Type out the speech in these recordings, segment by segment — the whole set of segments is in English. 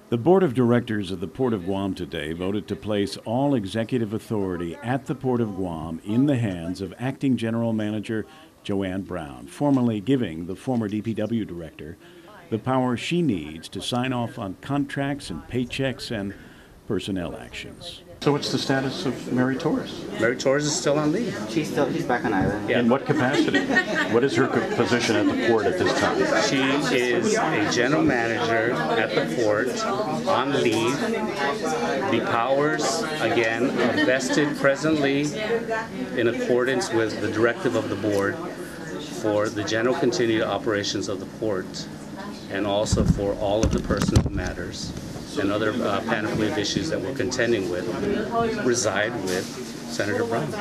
The Board of Directors of the Port of Guam today voted to place all executive authority at the Port of Guam in the hands of Acting General Manager Joanne Brown, formally giving the former DPW director the power she needs to sign off on contracts and paychecks and personnel actions. So what's the status of Mary Torres? Mary Torres is still on leave. She's back on island. In what capacity? What is her position at the port at this time? She is a general manager at the port on leave. The powers, again, are vested presently in accordance with the directive of the board for the general continued operations of the port and also for all of the personnel matters and other panoply of issues that we're contending with reside with Senator Brown.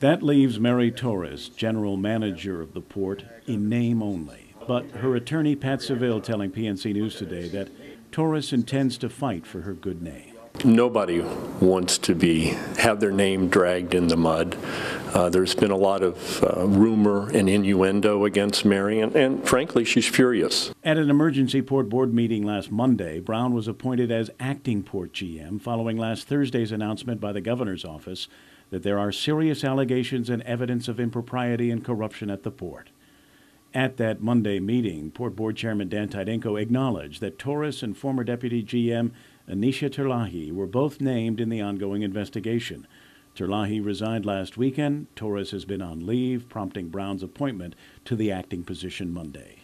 That leaves Mary Torres, general manager of the port, in name only. But her attorney, Pat Seville, telling PNC News today that Torres intends to fight for her good name. Nobody wants to have their name dragged in the mud. There's been a lot of rumor and innuendo against Mary, and frankly, she's furious. At an emergency port board meeting last Monday, Brown was appointed as acting port GM following last Thursday's announcement by the governor's office that there are serious allegations and evidence of impropriety and corruption at the port. At that Monday meeting, Port Board Chairman Dan Tydenko acknowledged that Torres and former Deputy GM Anisha Terlahi were both named in the ongoing investigation. Terlahi resigned last weekend. Torres has been on leave, prompting Brown's appointment to the acting position Monday.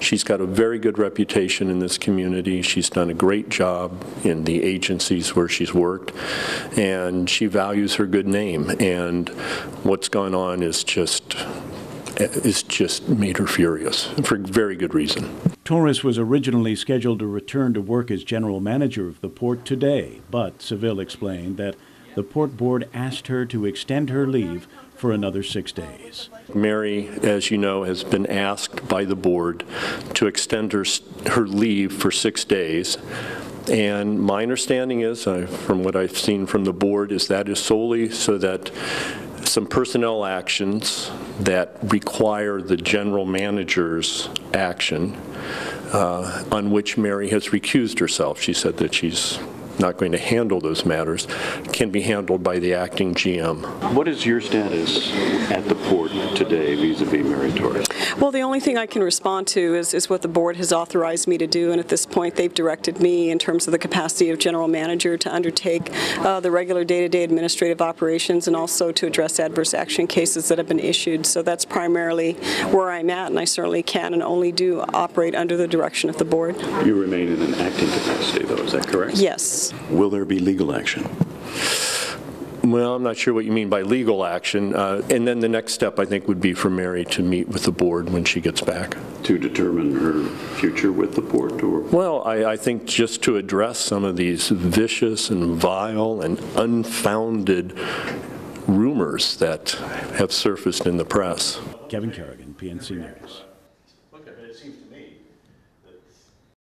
She's got a very good reputation in this community. She's done a great job in the agencies where she's worked, and she values her good name. And what's gone on is just made her furious for very good reason. Torres was originally scheduled to return to work as general manager of the port today, but Seville explained that the port board asked her to extend her leave for another 6 days. Mary, as you know, has been asked by the board to extend her leave for 6 days. And my understanding is, from what I've seen from the board, is that is solely so that some personnel actions that require the general manager's action, on which Mary has recused herself. She said that she's not going to handle those matters, can be handled by the acting GM. What is your status at the port today vis-a-vis Mary Torres? Well, the only thing I can respond to is what the board has authorized me to do, and at this point they've directed me in terms of the capacity of general manager to undertake the regular day-to-day administrative operations and also to address adverse action cases that have been issued. So that's primarily where I'm at, and I certainly can and only do operate under the direction of the board. You remain in an acting capacity, though, is that correct? Yes. Will there be legal action? Well, I'm not sure what you mean by legal action. And then the next step, I think, would be for Mary to meet with the board when she gets back. To determine her future with the port? Or? Well, I think just to address some of these vicious and vile and unfounded rumors that have surfaced in the press. Kevin Kerrigan, PNC News.